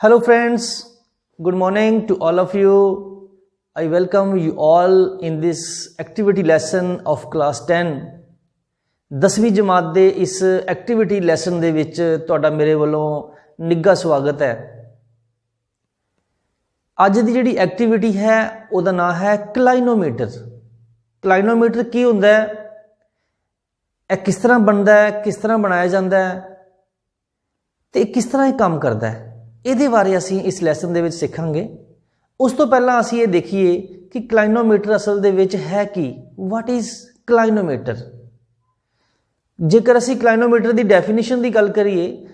Hello friends, good morning to all of you. I welcome you all in this activity lesson of class 10. 10ਵੀਂ ਜਮਾਤ ਦੇ ਇਸ activity lesson ਦੇ ਵਿੱਚ ਤੁਹਾਡਾ ਮੇਰੇ ਵੱਲੋਂ ਨਿੱਘਾ ਸਵਾਗਤ ਹੈ। ਅੱਜ ਦੀ ਜਿਹੜੀ ਐਕਟੀਵਿਟੀ ਹੈ ਉਹਦਾ ਨਾਮ ਹੈ ਕਲਾਈਨੋਮੀਟਰ। ਕਲਾਈਨੋਮੀਟਰ ਕੀ ਹੁੰਦਾ ਹੈ, ਇਹ ਕਿਸ ਤਰ੍ਹਾਂ ਬਣਦਾ ਹੈ, ਕਿਸ ਤਰ੍ਹਾਂ ਬਣਾਇਆ ਜਾਂਦਾ ਹੈ ਤੇ ਕਿਸ ਤਰ੍ਹਾਂ ਇਹ ਕੰਮ ਕਰਦਾ ਹੈ, ਇਹਦੇ ਬਾਰੇ ਅਸੀਂ ਇਸ ਲੈਸਨ ਦੇ ਵਿੱਚ ਸਿੱਖਾਂਗੇ। ਉਸ ਤੋਂ ਪਹਿਲਾਂ ਅਸੀਂ ਇਹ ਦੇਖੀਏ ਕਿ ਕਲਾਈਨੋਮੀਟਰ ਅਸਲ ਦੇ ਵਿੱਚ ਹੈ ਕੀ, ਵਾਟ ਇਜ਼ ਕਲਾਈਨੋਮੀਟਰ। ਜੇਕਰ ਅਸੀਂ ਕਲਾਈਨੋਮੀਟਰ ਦੀ ਡੈਫੀਨੇਸ਼ਨ ਦੀ ਗੱਲ ਕਰੀਏ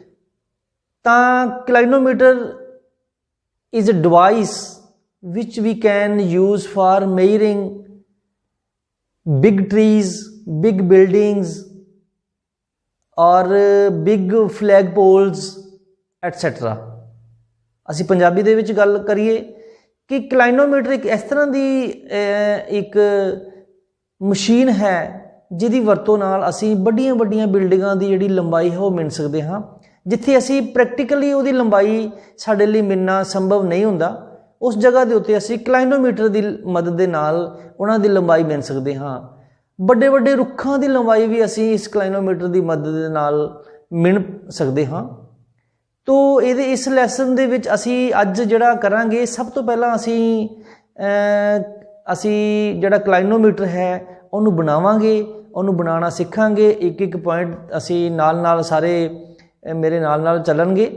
ਤਾਂ ਕਲਾਈਨੋਮੀਟਰ is a device which we can use for measuring big trees, big buildings or big flag poles etc. ਅਸੀਂ ਪੰਜਾਬੀ ਦੇ ਵਿੱਚ ਗੱਲ ਕਰੀਏ ਕਿ ਕਲਾਈਨੋਮੀਟਰ ਇੱਕ ਇਸ ਤਰ੍ਹਾਂ ਦੀ ਇੱਕ ਮਸ਼ੀਨ ਹੈ ਜਿਹਦੀ ਵਰਤੋਂ ਨਾਲ ਅਸੀਂ ਵੱਡੀਆਂ ਵੱਡੀਆਂ ਬਿਲਡਿੰਗਾਂ ਦੀ ਜਿਹੜੀ ਲੰਬਾਈ ਹੈ ਉਹ ਮਿਣ ਸਕਦੇ ਹਾਂ। ਜਿੱਥੇ ਅਸੀਂ ਪ੍ਰੈਕਟੀਕਲੀ ਉਹਦੀ ਲੰਬਾਈ ਸਾਡੇ ਲਈ ਮਿਲਣਾ ਸੰਭਵ ਨਹੀਂ ਹੁੰਦਾ, ਉਸ ਜਗ੍ਹਾ ਦੇ ਉੱਤੇ ਅਸੀਂ ਕਲਾਈਨੋਮੀਟਰ ਦੀ ਮਦਦ ਦੇ ਨਾਲ ਉਹਨਾਂ ਦੀ ਲੰਬਾਈ ਮਿਣ ਸਕਦੇ ਹਾਂ। ਵੱਡੇ ਵੱਡੇ ਰੁੱਖਾਂ ਦੀ ਲੰਬਾਈ ਵੀ ਅਸੀਂ ਇਸ ਕਲਾਈਨੋਮੀਟਰ ਦੀ ਮਦਦ ਦੇ ਨਾਲ ਮਿਣ ਸਕਦੇ ਹਾਂ। ਤੋ ਇਹਦੇ ਇਸ ਲੈਸਨ ਦੇ ਵਿੱਚ ਅਸੀਂ ਅੱਜ ਜਿਹੜਾ ਕਰਾਂਗੇ, ਸਭ ਤੋਂ ਪਹਿਲਾਂ ਅਸੀਂ ਜਿਹੜਾ ਕਲਾਈਨੋਮੀਟਰ ਹੈ ਉਹਨੂੰ ਬਣਾਵਾਂਗੇ, ਉਹਨੂੰ ਬਣਾਉਣਾ ਸਿੱਖਾਂਗੇ। ਇੱਕ ਇੱਕ ਪੁਆਇੰਟ ਅਸੀਂ ਨਾਲ ਸਾਰੇ ਮੇਰੇ ਨਾਲ ਚੱਲਣਗੇ।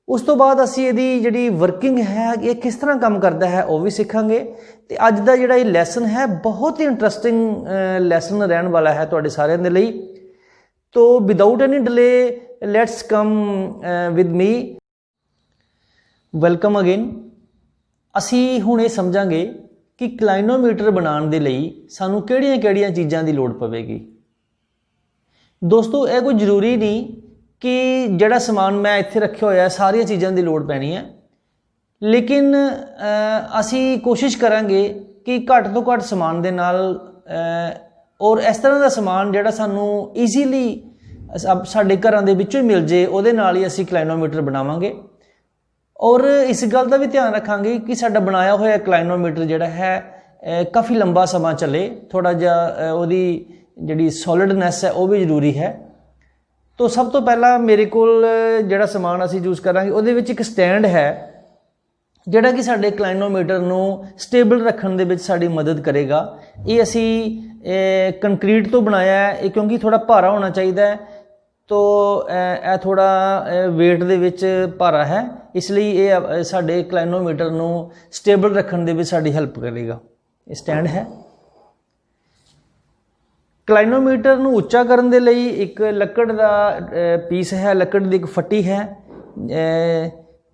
ਉਸ ਤੋਂ ਬਾਅਦ ਅਸੀਂ ਇਹਦੀ ਜਿਹੜੀ ਵਰਕਿੰਗ ਹੈ, ਇਹ ਕਿਸ ਤਰ੍ਹਾਂ ਕੰਮ ਕਰਦਾ ਹੈ, ਉਹ ਵੀ ਸਿੱਖਾਂਗੇ। ਤੇ ਅੱਜ ਦਾ ਜਿਹੜਾ ਇਹ ਲੈਸਨ ਹੈ ਬਹੁਤ ਹੀ ਇੰਟਰਸਟਿੰਗ ਲੈਸਨ ਰਹਿਣ ਵਾਲਾ ਹੈ ਤੁਹਾਡੇ ਸਾਰਿਆਂ ਦੇ ਲਈ। ਤੋ without any delay let's come with me. Welcome again. ਅਸੀਂ ਹੁਣ ਇਹ ਸਮਝਾਂਗੇ ਕਿ ਕਲਾਈਨੋਮੀਟਰ ਬਣਾਉਣ ਦੇ ਲਈ ਸਾਨੂੰ ਕਿਹੜੀਆਂ ਚੀਜ਼ਾਂ ਦੀ ਲੋੜ ਪਵੇਗੀ। ਦੋਸਤੋ, ਇਹ ਕੋਈ ਜ਼ਰੂਰੀ ਨਹੀਂ ਕਿ ਜਿਹੜਾ ਸਮਾਨ ਮੈਂ ਇੱਥੇ ਰੱਖਿਆ ਹੋਇਆ ਸਾਰੀਆਂ ਚੀਜ਼ਾਂ ਦੀ ਲੋੜ ਪੈਣੀ ਹੈ, ਲੇਕਿਨ ਅਸੀਂ ਕੋਸ਼ਿਸ਼ ਕਰਾਂਗੇ ਕਿ ਘੱਟ ਤੋਂ ਘੱਟ ਸਮਾਨ ਦੇ ਨਾਲ ਔਰ ਇਸ ਤਰ੍ਹਾਂ ਦਾ ਸਮਾਨ ਜਿਹੜਾ ਸਾਨੂੰ ਈਜ਼ੀਲੀ ਸਾਡੇ ਘਰਾਂ ਦੇ ਵਿੱਚੋਂ ਹੀ ਮਿਲ ਜੇ, ਉਹਦੇ ਨਾਲ ਹੀ ਅਸੀਂ ਕਲਾਈਨੋਮੀਟਰ ਬਣਾਵਾਂਗੇ। ਔਰ ਇਸ ਗੱਲ ਦਾ ਵੀ ਧਿਆਨ ਰੱਖਾਂਗੇ ਕਿ ਸਾਡਾ ਬਣਾਇਆ ਹੋਇਆ ਕਲਾਈਨੋਮੀਟਰ ਜਿਹੜਾ ਹੈ ਕਾਫੀ ਲੰਬਾ ਸਮਾਂ ਚੱਲੇ। ਥੋੜ੍ਹਾ ਜਿਹਾ ਉਹਦੀ ਜਿਹੜੀ ਸੋਲਿਡਨੈਸ ਹੈ ਉਹ ਵੀ ਜ਼ਰੂਰੀ ਹੈ। ਤੋ ਸਭ ਤੋਂ ਪਹਿਲਾਂ ਮੇਰੇ ਕੋਲ ਜਿਹੜਾ ਸਮਾਨ ਅਸੀਂ ਯੂਜ਼ ਕਰਾਂਗੇ ਉਹਦੇ ਵਿੱਚ ਇੱਕ ਸਟੈਂਡ ਹੈ ਜਿਹੜਾ ਕਿ ਸਾਡੇ ਕਲਾਈਨੋਮੀਟਰ ਨੂੰ ਸਟੇਬਲ ਰੱਖਣ ਦੇ ਵਿੱਚ ਸਾਡੀ ਮਦਦ ਕਰੇਗਾ। ਇਹ ਅਸੀਂ ਕੰਕਰੀਟ ਤੋਂ ਬਣਾਇਆ ਹੈ, ਇਹ ਕਿਉਂਕਿ ਥੋੜ੍ਹਾ ਭਾਰਾ ਹੋਣਾ ਚਾਹੀਦਾ ਹੈ। ਤੋ ਇਹ ਥੋੜ੍ਹਾ ਵੇਟ ਦੇ ਵਿੱਚ ਭਾਰਾ ਹੈ, ਇਸ ਲਈ ਇਹ ਸਾਡੇ ਕਲਾਈਨੋਮੀਟਰ ਨੂੰ ਸਟੇਬਲ ਰੱਖਣ ਦੇ ਵਿੱਚ ਸਾਡੀ ਹੈਲਪ ਕਰੇਗਾ। ਇਹ ਸਟੈਂਡ ਹੈ। ਕਲਾਈਨੋਮੀਟਰ ਨੂੰ ਉੱਚਾ ਕਰਨ ਦੇ ਲਈ ਇੱਕ ਲੱਕੜ ਦਾ ਪੀਸ ਹੈ, ਲੱਕੜ ਦੀ ਇੱਕ ਫੱਟੀ ਹੈ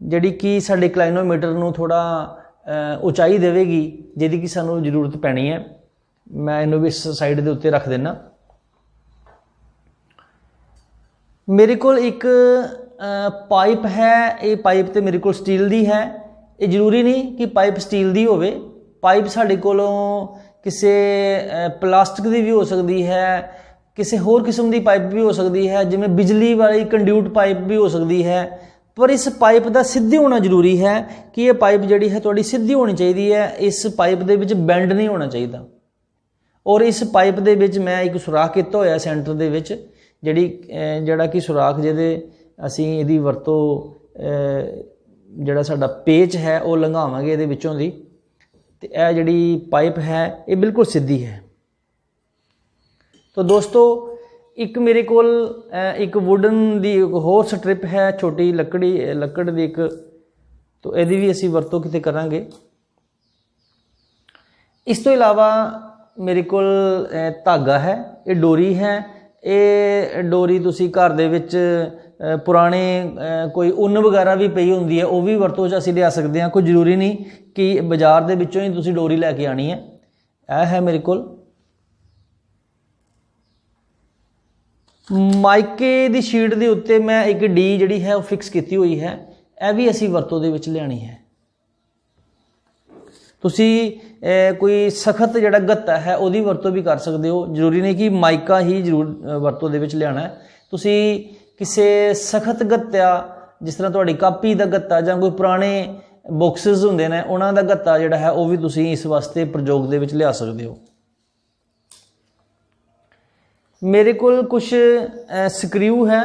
ਜਿਹੜੀ ਕਿ ਸਾਡੇ ਕਲਾਈਨੋਮੀਟਰ ਨੂੰ ਥੋੜ੍ਹਾ ਉਚਾਈ ਦੇਵੇਗੀ, ਜਿਹਦੀ ਕਿ ਸਾਨੂੰ ਜ਼ਰੂਰਤ ਪੈਣੀ ਹੈ। ਮੈਂ ਇਹਨੂੰ ਵੀ ਇਸ ਸਾਈਡ ਦੇ ਉੱਤੇ ਰੱਖ ਦੇਣਾ। ਮੇਰੇ ਕੋਲ ਇੱਕ ਪਾਈਪ ਹੈ, ਇਹ ਪਾਈਪ ਤੇ ਮੇਰੇ ਕੋਲ ਸਟੀਲ ਦੀ ਹੈ। ਇਹ ਜ਼ਰੂਰੀ ਨਹੀਂ ਕਿ ਪਾਈਪ ਸਟੀਲ ਦੀ ਹੋਵੇ, ਪਾਈਪ ਸਾਡੇ ਕੋਲੋਂ ਕਿਸੇ ਪਲਾਸਟਿਕ ਦੀ ਵੀ ਹੋ ਸਕਦੀ ਹੈ, ਕਿਸੇ ਹੋਰ ਕਿਸਮ ਦੀ ਪਾਈਪ ਵੀ ਹੋ ਸਕਦੀ ਹੈ, ਜਿਵੇਂ ਬਿਜਲੀ ਵਾਲੀ ਕੰਡਿਊਟ ਪਾਈਪ ਵੀ ਹੋ ਸਕਦੀ ਹੈ। ਪਰ ਇਸ ਪਾਈਪ ਦਾ ਸਿੱਧੀ ਹੋਣਾ ਜ਼ਰੂਰੀ ਹੈ ਕਿ ਇਹ ਪਾਈਪ ਜਿਹੜੀ ਹੈ ਤੁਹਾਡੀ ਸਿੱਧੀ ਹੋਣੀ ਚਾਹੀਦੀ ਹੈ। ਇਸ ਪਾਈਪ ਦੇ ਵਿੱਚ ਬੈਂਡ ਨਹੀਂ ਹੋਣਾ ਚਾਹੀਦਾ। ਔਰ ਇਸ ਪਾਈਪ ਦੇ ਵਿੱਚ ਮੈਂ ਇੱਕ ਸੁਰਾਖ ਕੀਤਾ ਹੋਇਆ ਸੈਂਟਰ ਦੇ ਵਿੱਚ, ਜਿਹੜਾ ਕਿ ਸੁਰਾਖ ਜਿਹਦੇ ਅਸੀਂ ਇਹਦੀ ਵਰਤੋਂ ਜਿਹੜਾ ਸਾਡਾ ਪੇਚ ਹੈ ਉਹ ਲੰਘਾਵਾਂਗੇ ਇਹਦੇ ਵਿੱਚੋਂ ਦੀ। ਤੇ ਇਹ ਜਿਹੜੀ ਪਾਈਪ ਹੈ ਇਹ ਬਿਲਕੁਲ ਸਿੱਧੀ ਹੈ। ਤੋ ਦੋਸਤੋ, ਇੱਕ ਮੇਰੇ ਕੋਲ ਇੱਕ ਵੁਡਨ ਦੀ ਇੱਕ ਹੋਰ ਸਟ੍ਰਿਪ ਹੈ, ਛੋਟੀ ਲੱਕੜ ਦੀ ਇੱਕ, ਤੋ ਇਹਦੀ ਵੀ ਅਸੀਂ ਵਰਤੋਂ ਕਿਤੇ ਕਰਾਂਗੇ। ਇਸ ਤੋਂ ਇਲਾਵਾ ਮੇਰੇ ਕੋਲ ਧਾਗਾ ਹੈ, ਇਹ ਡੋਰੀ ਹੈ। ਇਹ ਡੋਰੀ ਤੁਸੀਂ ਘਰ ਦੇ ਵਿੱਚ ਪੁਰਾਣੇ ਕੋਈ ਉੱਨ ਵਗੈਰਾ ਵੀ ਪਈ ਹੁੰਦੀ ਹੈ, ਉਹ ਵੀ ਵਰਤੋਂ 'ਚ ਅਸੀਂ ਲਿਆ ਸਕਦੇ ਹਾਂ। ਕੋਈ ਜ਼ਰੂਰੀ ਨਹੀਂ ਕਿ ਬਾਜ਼ਾਰ ਦੇ ਵਿੱਚੋਂ ਹੀ ਤੁਸੀਂ ਡੋਰੀ ਲੈ ਕੇ ਆਉਣੀ ਹੈ। ਇਹ ਹੈ ਮੇਰੇ ਕੋਲ ਮਾਈਕੇ ਦੀ ਸ਼ੀਟ ਦੇ ਉੱਤੇ ਮੈਂ ਇੱਕ ਡੀ ਜਿਹੜੀ ਹੈ ਉਹ ਫਿਕਸ ਕੀਤੀ ਹੋਈ ਹੈ, ਇਹ ਵੀ ਅਸੀਂ ਵਰਤੋਂ ਦੇ ਵਿੱਚ ਲਿਆਉਣੀ ਹੈ। ਤੁਸੀਂ ਕੋਈ ਸਖਤ ਜਿਹੜਾ ਗੱਤਾ ਹੈ ਉਹਦੀ ਵਰਤੋਂ ਵੀ ਕਰ ਸਕਦੇ ਹੋ, ਜ਼ਰੂਰੀ ਨਹੀਂ ਕਿ ਮਾਈਕਾ ਹੀ ਜ਼ਰੂਰ ਵਰਤੋਂ ਦੇ ਵਿੱਚ ਲਿਆਉਣਾ ਹੈ। ਤੁਸੀਂ ਕਿਸੇ ਸਖਤ ਗੱਤਿਆ जिस तरह तुहाडी कापी का गत्ता जां कोई पुराने बॉक्सेस होंदे ने उन्हां दा गत्ता जिहड़ा है वो भी तुसीं इस वास्ते प्रयोग दे विच लिया सकदे हो। मेरे कोल कुछ स्क्रू है,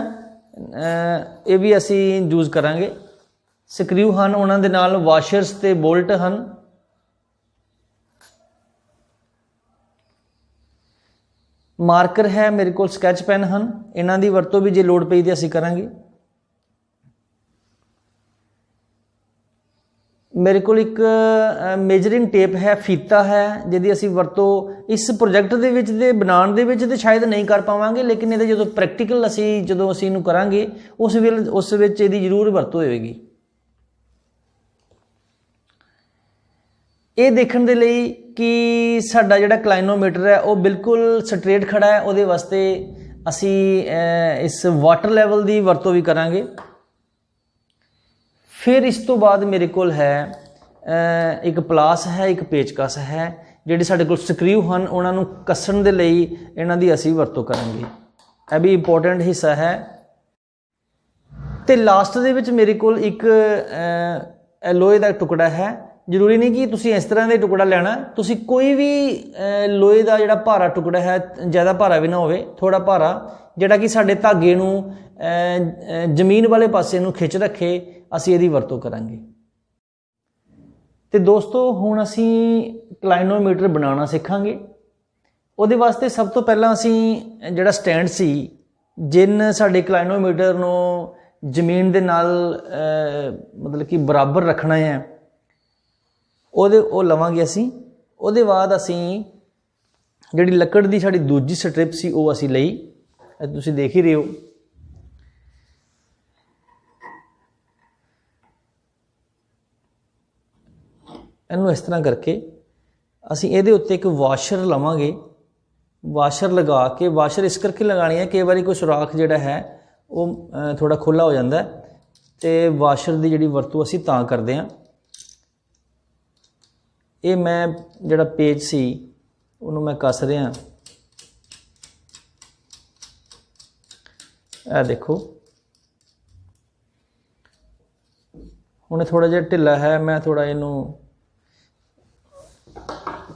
ये भी असी यूज़ करांगे। स्क्रू हैं उन्हां दे नाल वाशर्स ते बोल्ट हैं। मार्कर है मेरे को, स्कैच पेन हैं, इन्हां दी वरतों भी जे लोड़ पई तो असी करांगे। मेरे को एक मेजरिंग टेप है, फीता है, जिहदी असी वरतों इस प्रोजैक्ट दे विच ते बनाउण दे विच ते शायद नहीं कर पावांगे, लेकिन इहदे जदों प्रैक्टिकल जदों असी इहनूं करांगे उस विच इहदी जरूर वरतों होएगी। ये देखने के लिए कि साडा जिहड़ा क्लाइनोमीटर है वो बिल्कुल स्ट्रेट खड़ा है, उहदे वास्ते असी इस वाटर लैवल की वरतों भी करांगे। फिर इस तो बाद मेरे कोल है एक प्लास है, एक पेचकस है, जिहड़े साडे कोल स्क्रू हैं उन्हां नूं कस्सण दे लई इन्हां दी असी वरतों करांगे। यह भी इंपॉर्टेंट हिस्सा है। तो लास्ट दे विच मेरे कोल एक लोहे का टुकड़ा है। जरूरी नहीं कि तुसी इस तरह का टुकड़ा लेना, तुसी कोई भी लोहे का जिहड़ा भारा टुकड़ा है, ज़्यादा भारा भी ना होवे, थोड़ा भारा, जिहड़ा कि साडे धागे नूं जमीन वाले पासे नूं खिच रखे, असी इहदी वरतों करांगे। तो दोस्तों हुण असी क्लाइनोमीटर बनाना सीखांगे। उहदे वास्ते सब तो पहला असी जिहड़ा स्टैंड सी, जिन साडे क्लाइनोमीटर नूं जमीन दे नाल मतलब कि बराबर रखना है, वो लवांगे असी। उहदे बाद असी जिहड़ी लकड़ दी साडी दूजी स्ट्रिप सी वो असी लई, तुसीं देख ही रहे हो। इहनूं इस तरह करके असी इहदे उत्ते एक वाशर लवांगे। वाशर लगा के, वाशर इस करके लगानी है, कई बार कोई सुराख जिहड़ा है वो थोड़ा खुला हो जाता है, तो वाशर की जिहड़ी वरतों असी तां करदे हां। ये मैं जिहड़ा पेज सी उन्होंने मैं कस रहा, यह देखो हुणे थोड़ा जिहा ढिला है, मैं थोड़ा इनू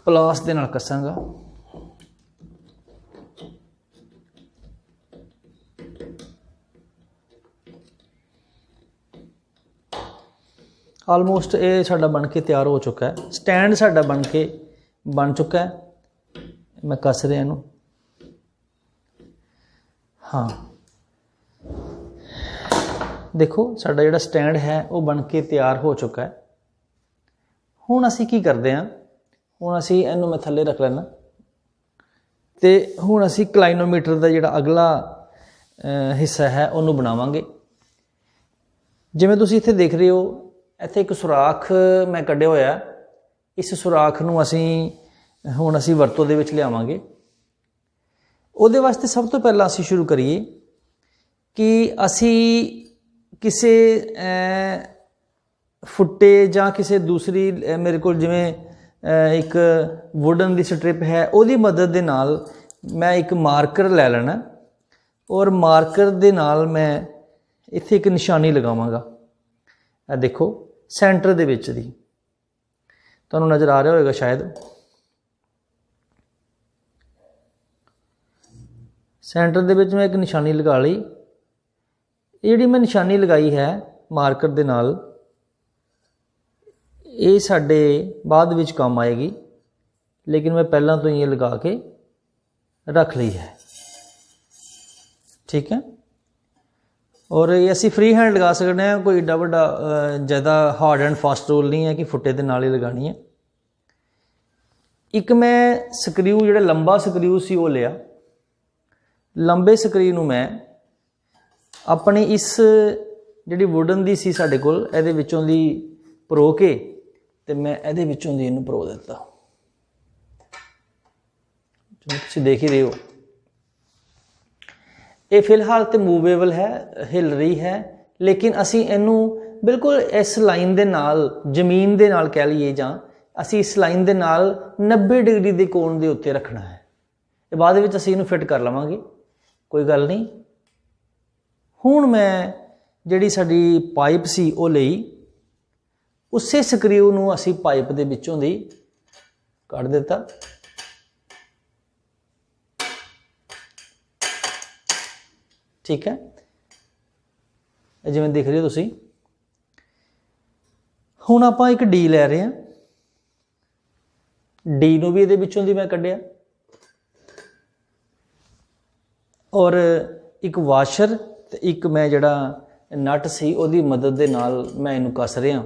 प्लास दे नाल कसांगा। आलमोस्ट ये साडा बन के तैयार हो चुका है। स्टैंड साडा बन चुका है। मैं कस रहा इनू। हाँ देखो साडा जिहड़ा स्टैंड है वो बन के तैयार हो चुका है। हुण असी की करते हैं, हुण असी इनू मैं थल्ले रख लेना, तो हुण असी क्लाइनोमीटर का जिहड़ा अगला हिस्सा है उन्होंने बनावांगे। जिवें तुसीं इत्थे देख रहे हो, इत्थे एक सुराख मैं कढ़िया होया, इस सुराख नूं असीं हुण असीं वरतों दे विच लियावांगे। उहदे वास्ते सब तो पहला असीं शुरू करिए कि असीं किसी फुट्टे जां किसी दूसरी, मेरे को जिवें एक वुडन की स्ट्रिप है, उहदी मदद दे नाल मैं एक मार्कर लै लेना, और मार्कर दे नाल मैं इत्थे एक निशानी लगावांगा। देखो सेंटर दे विच दी, तुहानूं नज़र आ रहा होगा शायद, सेंटर दे विच मैं एक निशानी लगा ली। जिहड़ी मैं निशानी लगाई है मार्कर दे नाल, ये साडे बाद विच काम आएगी, लेकिन मैं पहला तो ये लगा के रख ली है। ठीक है, और ये असी फ्री हैंड लगा सकते हैं, कोई एडा वड्डा ज़्यादा हार्ड एंड फास्ट रूल नहीं है कि फुट्टे दे नाल ही लगानी है। एक मैं स्क्रू जिहड़ा लंबा स्क्रू सी वो लिया, लंबे स्क्रू नूं मैं अपने इस जिहड़ी वुडन दी सी साडे कोल, इहदे विचों दी परो के ते मैं इहदे विचों दी इहनूं परो दित्ता। जिवें तुसीं देख ही रहे हो, ये फिलहाल तो मूवेबल है, हिल रही है, लेकिन असी इनू बिल्कुल इस लाइन दे नाल, जमीन दे नाल कह लीए, जां असी इस लाइन दे नाल 90 डिग्री के कोण दे उत्ते रखना है। बाद विच असी इनू फिट कर लवांगे, कोई गल नहीं। हुण मैं ਜਿਹੜੀ ਸਾਡੀ ਪਾਈਪ ਸੀ ਉਹ ਲਈ, ਉਸੇ ਸਕਰੀਊ ਨੂੰ ਅਸੀਂ ਪਾਈਪ ਦੇ ਵਿੱਚੋਂ ਦੀ ਕੱਢ ਦਿੱਤਾ। ठीक है, जिवें देख रहे हो तुसीं। हुण आपां एक डी लै रहे हैं, डी नूं भी इहदे विचों दी मैं कढिया और एक वाशर ते एक मैं जिहड़ा नट सी उहदी मदद दे नाल मैं इहनूं कस रिहा।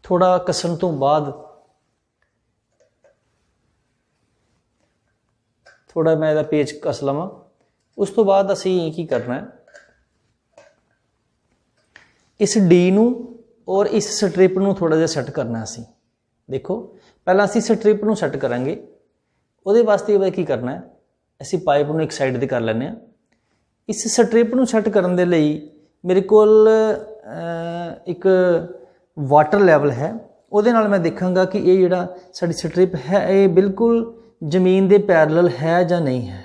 थोड़ा कसन तो बाद थोड़ा मैं इहदा पेच कस लवां। उस तो बाद असीं की करना है, इस डी नूं और इस स्ट्रिप नूं थोड़ा जिहा सैट करना। असीं देखो पहला असीं स्ट्रिप नूं सैट करांगे, उहदे वास्ते की करना है, असीं पाइप नूं एक साइड ते कर लैंदे हां। इस स्ट्रिप नूं सैट करन दे लई मेरे कोल एक वाटर लैवल है, ਉਹਦੇ ਨਾਲ मैं देखांगा कि ये जिहड़ा साडी स्ट्रिप है ये बिल्कुल जमीन के पैरल है या नहीं है।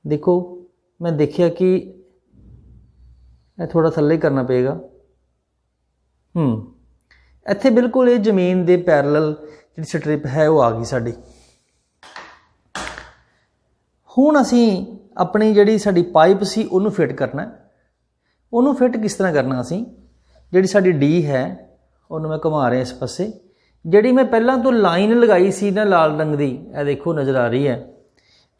देखो मैं देखिया कि थोड़ा थल्ले करना पेगा। इत्थे बिल्कुल ये जमीन के पैरल जी स्ट्रिप है वो आ गई साडी। हुण असीं अपनी जिहड़ी साडी पाइप सी उहनूं फिट करना। उहनूं फिट किस तरह करना, असीं जिहड़ी साडी डी है उन्होंने मैं घुमा रहा इस पासे, जिहड़ी मैं पहलां तो लाइन लगाई सी ना लाल रंग की, यह देखो नज़र आ रही है,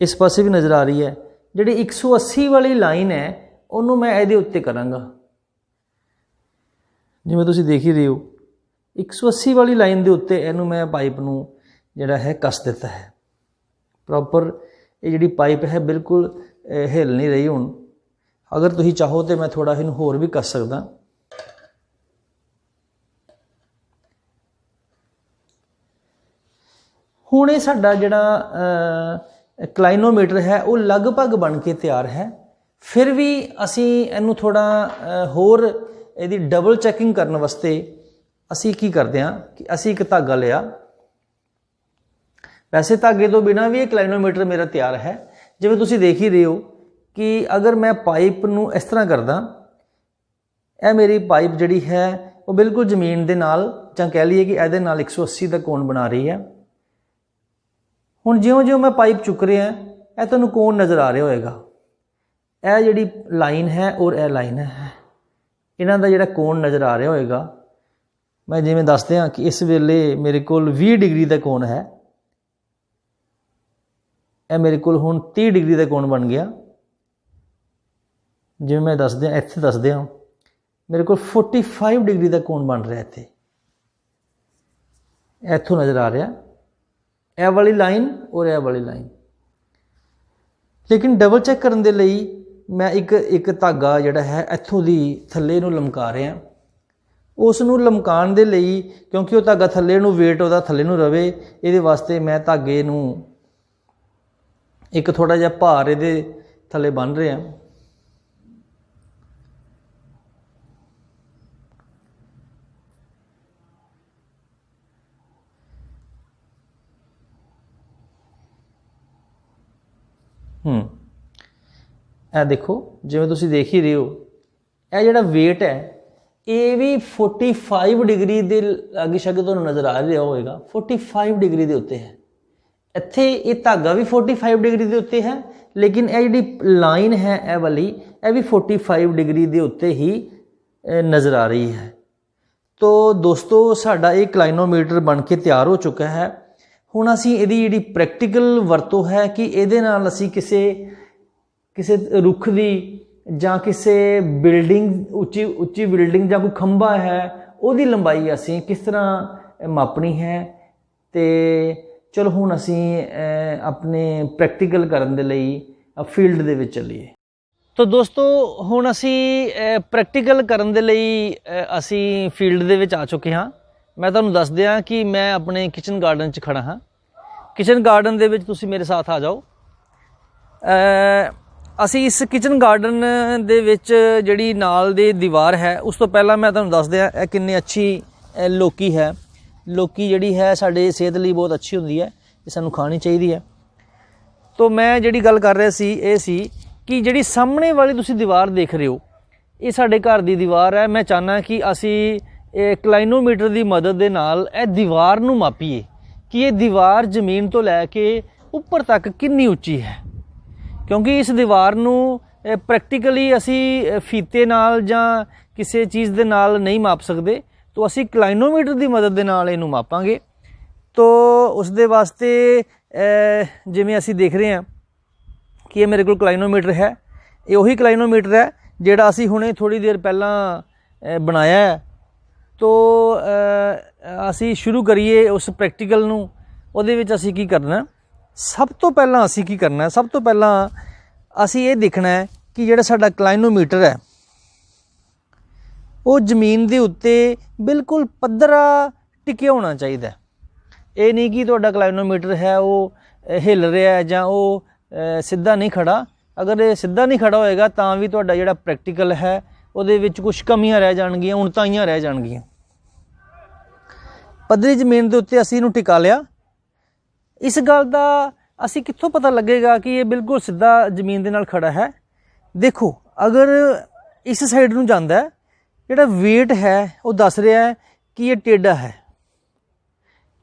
इस पासे भी नज़र आ रही है। जिहड़ी 180 वाली लाइन है उन्होंने मैं इहदे उत्ते करांगा, जिवें तुसीं देख ही रहे हो 180 वाली लाइन के उत्ते इहनूं मैं पाइप नूं जिहड़ा है कस दिता है प्रॉपर। ये जिहड़ी पाइप है बिल्कुल हिल नहीं रही। हुण अगर तुसीं चाहो तो मैं थोड़ा इहनूं होर भी कस सकदा। हुण ये साडा जिहड़ा क्लाइनोमीटर है वो लगभग बन के तैयार है। फिर भी असी इहनूं थोड़ा होर इहदी डबल चैकिंग करने वास्ते असी की करते हैं कि असी एक धागा लिया। वैसे धागे तो बिना भी ये क्लाइनोमीटर मेरा तैयार है। जिवें तुसीं देख ही रहे हो कि अगर मैं पाइप नूं इस तरह करदा, यह मेरी पाइप जिहड़ी है वो बिल्कुल जमीन दे नाल जां कह लईए कि इहदे नाल 180 का कोण बना रही है। हुण ज्यों-ज्यों मैं पाइप चुक रहा यह तुहानूं कोण नज़र आ रहा होएगा। यह जिहड़ी लाइन है और यह लाइन है, इन्हां दा जिहड़ा कोण नज़र आ रहा होएगा। मैं जिवें दस दियां कि इस वेले मेरे कोल 20 डिग्री का कोण है, यह मेरे कोल हुण 30 डिग्री का कोण बन गया। जिवें मैं दस दियां इत्थे दस दियां मेरे कोल 45 डिग्री का कोण बन रहा इत्थे, इत्थों नज़र आ रहा यह वाली लाइन और यह वाली लाइन। लेकिन डबल चैक करने के लिए मैं एक धागा जिहड़ा है इत्थों दी थल्ले नूं लमका रहा। उस नूं लमकाण दे लई क्योंकि वो धागा थल्ले नूं वेट उहदा थल्ले नूं रवे, इहदे वास्ते मैं धागे नूं एक थोड़ा जिहा भार इहदे थल्ले बन रहा। यह देखो जिवें तुसीं देख ही रहे हो, यह जिहड़ा वेट है ये भी 45 डिग्री के लागे शागे तुहानूं नज़र आ रहा होएगा। 45 डिग्री के उत्ते है। इत्थे ये धागा भी 45 डिग्री के उत्ते है, लेकिन यह जिहड़ी लाइन है यह वाली यह भी 45 डिग्री के उत्ते ही नज़र आ रही है। तो दोस्तों साडा ये क्लाइनोमीटर बन के तैयार हो चुका है। हुण असीं इहदी जिहड़ी प्रैक्टिकल वरतों है कि इहदे नाल असीं किसे रुख दी जां किसे बिल्डिंग उच्ची बिल्डिंग जां कोई खंभा है उहदी लंबाई असीं किस तरह मापनी है। तो चलो हुण असीं अपने प्रैक्टिकल करन दे लई फील्ड दे विच चलीए। तो दोस्तों हुण असीं प्रैक्टिकल करन दे लई असीं फील्ड दे विच आ चुके हाँ। मैं तुहानूं दस दियां कि मैं अपने किचन गार्डन च खड़ा हाँ। किचन गार्डन दे विच तुसीं मेरे साथ आ जाओ। असी इस किचन गार्डन दे विच जिहड़ी नाल दी दीवार है उस तो पहला मैं तुहानूं दस दियां कितनी अच्छी लौकी है, लौकी जिहड़ी है साडे सेहत लई बहुत अच्छी हुंदी है, ये सानूं खानी चाहिदी है। तो मैं जिहड़ी गल कर रहा सी ये सी कि जिहड़ी सामने वाली तुसीं दीवार देख रहे हो, ये साडे घर दी दीवार है। मैं चाहना कि असी क्लाइनोमीटर की मदद दे नाल ये दीवार नूं मापीए कि ये दीवार जमीन तो लैके उपर तक कितनी उच्ची है, क्योंकि इस दीवार नूं प्रैक्टिकली असी फीते नाल जां किसी चीज़ दे नाल नहीं माप सकते, तो असी क्लाइनोमीटर की मदद दे नाल इहनूं मापांगे। तो उस दे वास्ते जिवें असी देख रहे हैं कि ये मेरे को क्लाइनोमीटर है, ये उही क्लाइनोमीटर है जिहड़ा असी हुणे थोड़ी देर पहलां बनाया है। तो असी शुरू करिए उस प्रैक्टिकल नूं। उहदे विच असी की करना, सब तो पहलां असी की करना, सब तो पहलां असी ये देखना है कि जिहड़ा साडा क्लाइनोमीटर है वो जमीन दे उत्ते बिल्कुल पद्धरा टिकिया होना चाहिए। ये नहीं कि तुहाडा क्लाइनोमीटर है वो हिल रहा है जां वो सीधा नहीं खड़ा। अगर ये सीधा नहीं खड़ा होएगा तां भी तुहाडा जिहड़ा प्रैक्टिकल है ਉਹਦੇ ਵਿੱਚ कुछ कमियां रह जाणगीਆਂ, उणताइयां रह जाणगीਆਂ। पद्धरी ਜ਼ਮੀਨ ਦੇ ਉੱਤੇ ਅਸੀਂ ਇਹਨੂੰ ਟਿਕਾ ਲਿਆ। इस गल का असी कित्थों पता लगेगा कि ये बिल्कुल सीधा ਜ਼ਮੀਨ ਦੇ ਨਾਲ खड़ा है। देखो अगर इस साइड ਨੂੰ ਜਾਂਦਾ है, ਜਿਹੜਾ वेट है वो दस रहा है कि ये टेढ़ा है।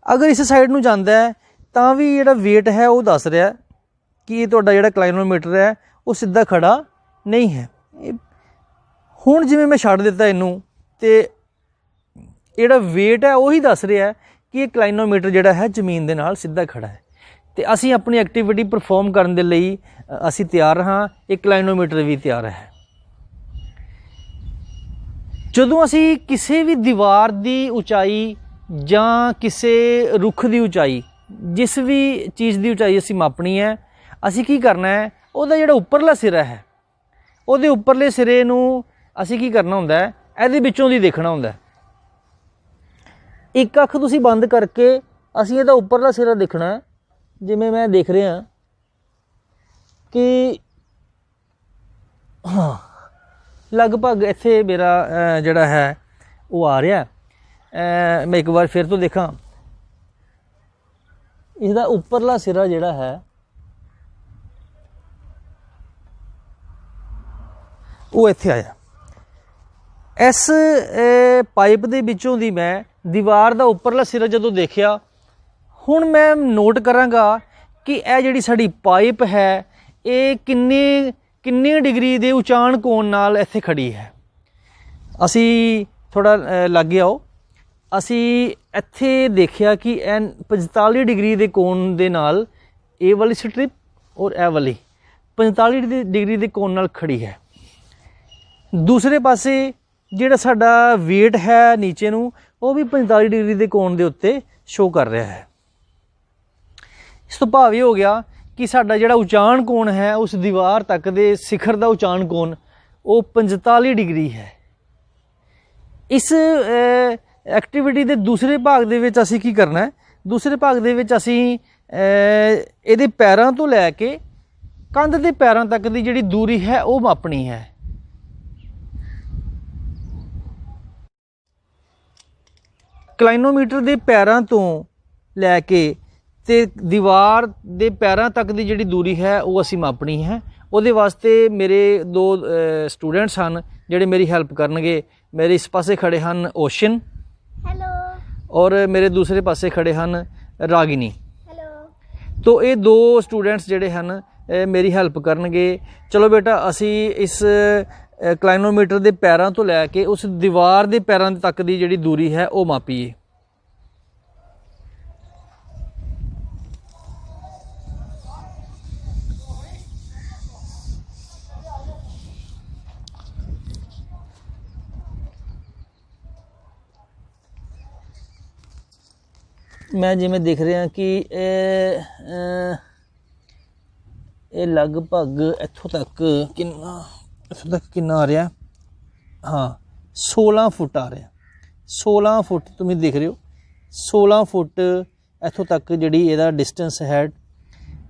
अगर इस साइड ਨੂੰ ਜਾਂਦਾ है ਤਾਂ भी ਜਿਹੜਾ वेट है वो दस रहा है कि ये ਤੁਹਾਡਾ ਜਿਹੜਾ क्लाइनोमीटर है वो सीधा खड़ा नहीं है। ਹੁਣ ਜਿਵੇਂ मैं ਛੱਡ ਦਿੱਤਾ ਇਹਨੂੰ ਤੇ ਜਿਹੜਾ वेट है ਉਹੀ ਦੱਸ ਰਿਹਾ ਹੈ कि ਇਹ क्लाइनोमीटर ਜਿਹੜਾ ਹੈ ਜ਼ਮੀਨ ਦੇ ਨਾਲ ਸਿੱਧਾ ਖੜਾ ਹੈ। ਤੇ ਅਸੀਂ ਆਪਣੀ ਐਕਟੀਵਿਟੀ ਪਰਫਾਰਮ ਕਰਨ ਦੇ ਲਈ ਅਸੀਂ ਤਿਆਰ ਹਾਂ, ਇਹ क्लाइनोमीटर ਵੀ ਤਿਆਰ ਹੈ। ਜਦੋਂ ਅਸੀਂ ਕਿਸੇ ਵੀ ਦੀਵਾਰ ਦੀ ਉਚਾਈ ਜਾਂ ਕਿਸੇ ਰੁੱਖ ਦੀ ਉਚਾਈ, ਜਿਸ ਵੀ ਚੀਜ਼ ਦੀ ਉਚਾਈ ਅਸੀਂ ਮਾਪਣੀ ਹੈ, ਅਸੀਂ ਕੀ ਕਰਨਾ ਹੈ, ਉਹਦਾ ਜਿਹੜਾ ਉੱਪਰਲਾ ਸਿਰਾ ਹੈ ਉਹਦੇ ਉੱਪਰਲੇ ਸਿਰੇ ਨੂੰ ਅਸੀਂ ਕੀ ਕਰਨਾ ਹੁੰਦਾ ਹੈ, ਇਹਦੇ ਵਿੱਚੋਂ ਦੀ ਦੇਖਣਾ ਹੁੰਦਾ। ਇੱਕ ਅੱਖ ਤੁਸੀਂ ਬੰਦ ਕਰਕੇ ਅਸੀਂ ਇਹਦਾ ਉੱਪਰਲਾ ਸਿਰਾ ਦੇਖਣਾ। ਜਿਵੇਂ ਮੈਂ ਦੇਖ ਰਿਹਾ ਕਿ ਹਾਂ ਲਗਭਗ ਇੱਥੇ ਮੇਰਾ ਜਿਹੜਾ ਹੈ ਉਹ ਆ ਰਿਹਾ। ਮੈਂ ਇੱਕ ਵਾਰ ਫਿਰ ਤੋਂ ਦੇਖਾਂ, इसका उपरला सिरा जिहड़ा है वो इत्थे आया। इस पाइप दे विचों दी मैं दीवार दा उपरला सिरा जदों देखिया, हुण मैं नोट करांगा कि यह जिहड़ी साडी पाइप है ये किन्नी डिग्री दे उचाण कोण नाल इत्थे खड़ी है। असी थोड़ा लागे आओ, असी इत्थे देखिया कि 45 डिग्री दे कोण दे नाल ए वाली स्ट्रिप और ए वाली 45 डिग्री दे कोण नाल खड़ी है। दूसरे पासे जिहड़ा साडा वेट है नीचे नूं वो भी 45 डिग्री दे कोण दे उत्ते शो कर रहा है। इस तो भाव ये हो गया कि साडा जिहड़ा उचाण कोण है उस दीवार तक दे शिखर दा उचाण कोण वो 45 डिग्री है। इस एक्टिविटी दे दूसरे भाग दे विच असीं की करना है, दूसरे भाग दे विच असीं इहदे पैरां तो लैके कंध दे पैरां तक दी जिहड़ी दूरी है वो मापनी है। क्लाइनोमीटर दे पैरां तो लैके ते दीवार दे पैरां तक दी जिहड़ी दूरी है वो असीं मापनी है। उहदे वास्ते मेरे दो स्टूडेंट्स हैं जिहड़े मेरी हेल्प करनगे। मेरे इस पासे खड़े हैं ओशन, हेलो, और मेरे दूसरे पासे खड़े हैं रागिनी, हेलो। तो ये दो स्टूडेंट्स जिहड़े हैं मेरी हेल्प करनगे। चलो बेटा असी इस क्लाइनोमीटर दे पैरां तो लैके उस दीवार दे पैरां तक दी जिहड़ी दूरी है वो मापीए। मैं जिमें देख रहा कि ये लगभग इत्थों तक कितना आ रहा, हाँ 16 फुट आ रहा। 16 फुट तुम देख रहे हो, 16 फुट इत्थों तक जिहड़ी इहदा डिस्टेंस है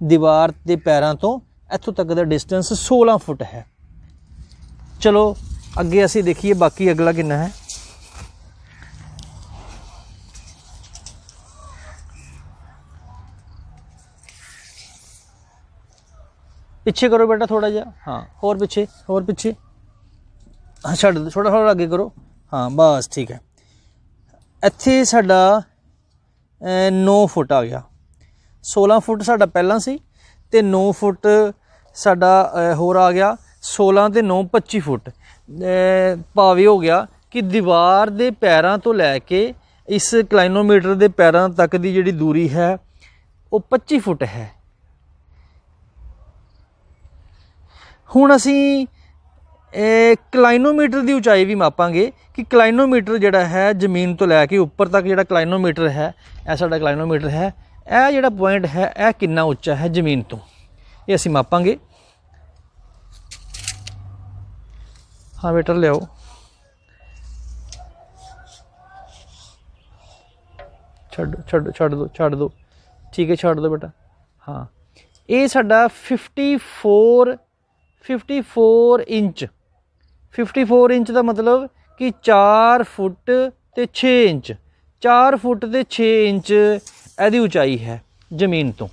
दीवार के पैरों तो इत्थों तक का डिस्टेंस 16 फुट है। चलो अगे असी देखिए बाकी अगला कितना है। पिछे करो बेटा थोड़ा जिहा, हाँ होर पिछे, होर पिछे, हाँ छड्ड दो, थोड़ा थोड़ा अगे करो, हाँ बस ठीक है। इत्थे साडा 9 फुट आ गया, 16 फुट साडा पहला सी ते 9 फुट साडा होर आ गया, 16 ते 9 25 फुट। भावे हो गया कि दीवार दे पैरां तो लैके इस क्लाइनोमीटर दे पैरां तक दी जिहड़ी दूरी है वो 25 फुट है। हुण असीं क्लाइनोमीटर की उचाई भी मापांगे कि क्लाइनोमीटर जिहड़ा है जमीन तो लैके उपर तक जिहड़ा क्लाइनोमीटर है, यह साडा क्लाइनोमीटर है, यह जिहड़ा पॉइंट है यह कितना उच्चा है जमीन तो, ये असीं मापांगे। हाँ बेटा लियाओ, छड्ड दो ठीक है, छड्ड दो बेटा। हाँ ये साडा 54 इंच, 54 इंच का मतलब कि 4 फुट ते 6 इंच, 4 फुट ते 6 इंच इहदी उचाई है जमीन तो।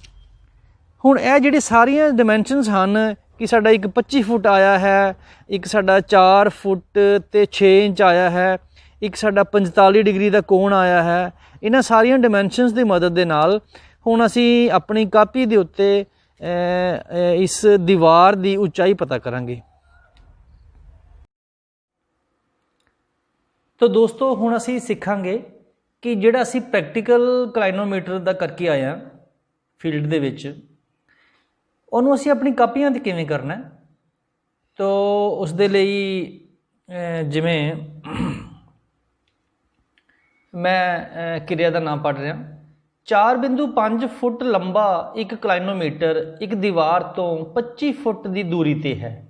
हुण यह जिहड़ी सारियां डिमेंशनस हैं कि साडा एक 25 फुट आया है, एक साडा 4 फुट ते 6 इंच आया है, एक साडा 45 डिग्री का कोण आया है, इन्हां सारियां डिमेंशनस की मदद दे नाल हुण असीं अपनी कापी दे उत्ते इस दीवार की उचाई पता करांगे। तो दोस्तों हुण असीं सिखांगे कि जिहड़ा असीं प्रैक्टिकल क्लाइनोमीटर का करके आए हैं फील्ड दे विच, उहनूं असीं अपनी कापियां ते किवें करना है। तो उस दे लई जिवें मैं किरिया का नाम पढ़ रहा, 4.5 फुट लंबा एक क्लाइनोमीटर एक दीवार तो 25 फुट की दूरी ते है।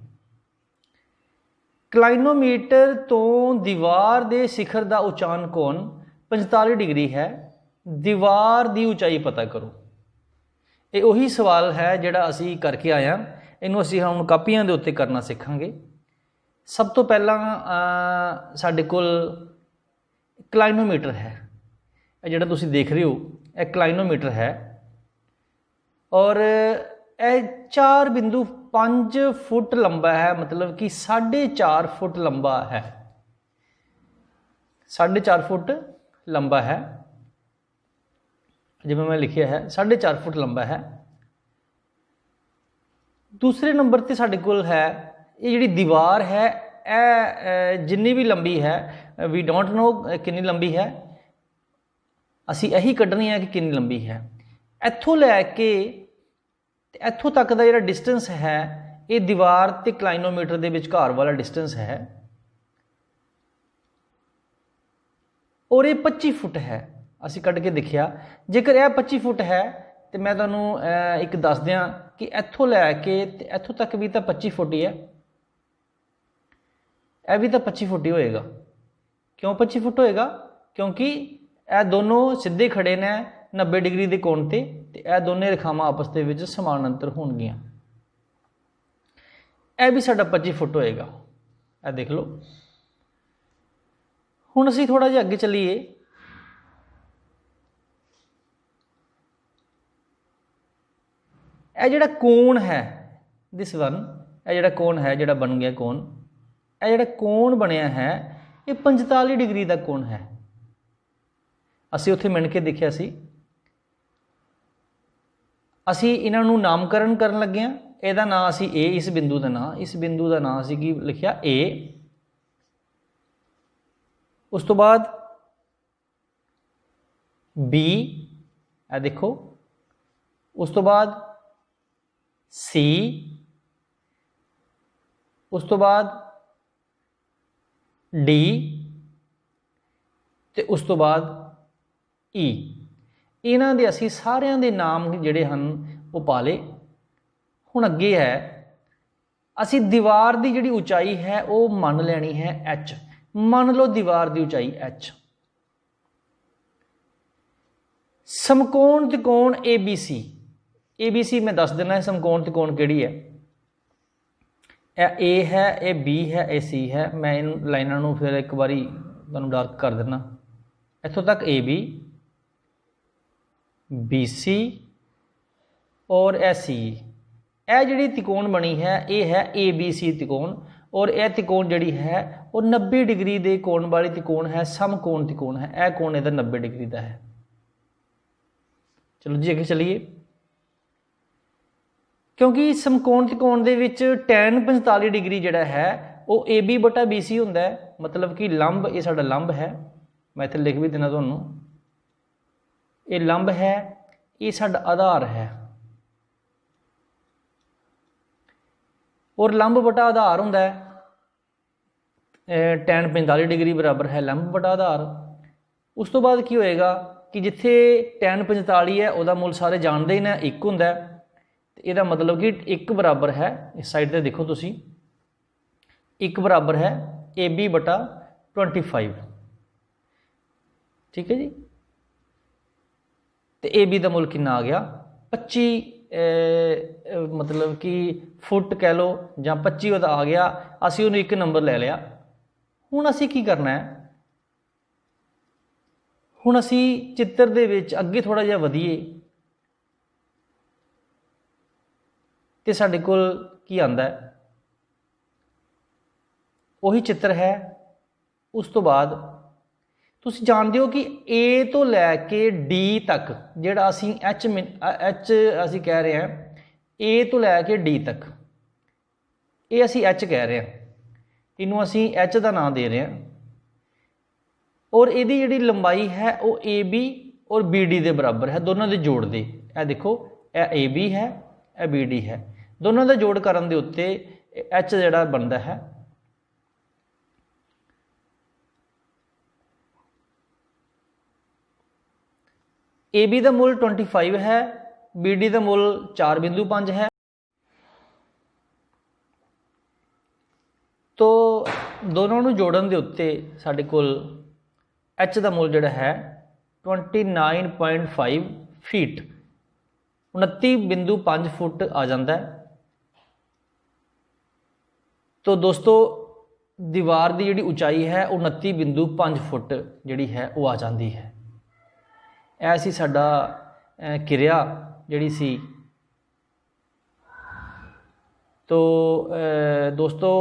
क्लाइनोमीटर तो दीवार के शिखर का उचान कोण 45 डिग्री है, दीवार की उचाई पता करो। ये उही सवाल है जिहड़ा असीं करके आए हैं, इनूं असीं हुण कापियां दे उत्ते करना सीखांगे। सब तो पहला साडे कोल क्लाइनोमीटर है, जिहड़ा तुसीं देख रहे हो यह क्लाइनोमीटर है, और यह 4.5 फुट लंबा है, मतलब कि 4.5 फुट लंबा है, 4.5 फुट लंबा है, जिवें मैं लिखिया है 4.5 फुट लंबा है। दूसरे नंबर पर साडे कोल है ये जिहड़ी दीवार है, यह जिन्नी भी लंबी है, वी डोंट नो कितनी लंबी है, असी यही कढ़नी है कि कितनी लंबी है। इत्थों लैके इत्थों तक का जिहड़ा डिस्टेंस है ये दीवार ते क्लाइनोमीटर दे विचकार वाला डिस्टेंस है, और ये 25 फुट है। असी कढ़ के देखिया, जेकर यह 25 फुट है तो मैं तुहानूं एक दस दियां कि इत्थों लैके इत्थों तक भी तो 25 फुट ही है, यह भी तो 25 फुट ही होएगा। क्यों 25 फुट होएगा? क्योंकि यह दोनों सीधे खड़े ने 90 डिग्री के कोण ते, यह दोनों रेखावां आपस दे विच समानांतर होणगियां। यह भी साडा 25 फुट होएगा, यह देख लो। हुण असीं थोड़ा जिहा अगे चलीए। यह जिहड़ा कोण है दिस वन, यह जिहड़ा कोण है जिहड़ा बन गया कोण, यह जिहड़ा कोण बनिया है ये 45 डिग्री का कोण है। असीं उत्थे मिण के देखिया सी। असीं इन्हां नूं नामकरण करन लगे हां। इहदा नाम असीं ए, इस बिंदु का नाम असीं की लिखिया ए। उस तो बाद बी, ए देखो, उस तो बाद सी, उस तो बाद डी, ते उस तो बाद ई। इन्हां दे असीं सारियां दे नाम जिहड़े हन वो पा ले। हुण अगे है असीं दीवार की जिहड़ी उचाई है वो मन लैनी है एच। मान लो दीवार की उचाई एच। समकोण त्रिकोण A B C, A B C मैं दस देना है समकोण त्रिकोण किहड़ी है। ए है, ए बी है, ए सी है। मैं इन लाइनों नूं फिर एक बारी तुहानूं डार्क कर देना। इत्थों तक ए बी, बी सी और ए सी, ਇਹ ਜਿਹੜੀ ਤਿਕੋਣ ਬਣੀ ਹੈ ਇਹ ਹੈ ABC ਤਿਕੋਣ, और यह त्रिकोण जी है वो 90 डिग्री के कोण वाली त्रिकोण है, समकोण त्रिकोण है। यह कोण इधर 90 डिग्री का है। चलो जी अगे चलिए, क्योंकि समकोण त्रिकोण दे विच tan 45 डिग्री जिहड़ा है वो AB बटा BC हुंदा है, मतलब कि लंब ये साडा लंब है, मैं इत्थे लिख भी देना तुहानूं, ये लंब है, ये साडा आधार है, और लंब बटा आधार होंदा है tan 45 डिग्री बराबर है लंब बटा आधार। उस तो बाद की होएगा कि जिथे tan 45 है उहदा मुल सारे जानते ही ना एक होंदा है, इहदा मतलब कि एक बराबर है, इस साइड ते देखो तुसी, एक बराबर है AB बटा 25, ठीक है जी। तो AB का मुल कितना आ गया 25, मतलब कि फुट कह लो या 25 वह आ गया, असी उन्हें एक नंबर ले लिया। हुण असी की करना है, हुण असी चित्र दे विच अगे थोड़ा जिहा वधीए ते साडे कोल की आंदा है, उही चित्र है। उस तो बाद तुसीं जानते हो कि A तो लैके D तक जिहड़ा असी H असी कह रहे हैं, A तो लैके D तक ये असी H कह रहे हैं, इनू असी H का नाम दे रहे हैं, और इहदी जिहड़ी लंबाई है वो AB और BD के बराबर है, दोनों के जोड़ दे। यह देखो यह AB है, यह BD है, दोनों का जोड़ करन दे उत्ते H जिहड़ा बनता है। AB का मुल 25 है, BD का मुल 4.5 है, तो दोनों नूं जोड़न दे उत्ते साडे कोल H का मुल जिहड़ा है 29.5 फीट, 29.5 फुट आ जाता है। तो दोस्तों दीवार की जिहड़ी उचाई है 29.5 फुट जिहड़ी है वो आ जाती है। ऐसी साडा किरिया जिहड़ी सी। तो दोस्तों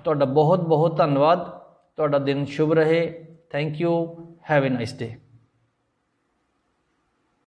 तुहाडा बहुत बहुत धन्यवाद, तुहाडा दिन शुभ रहे। Thank you, have a nice day.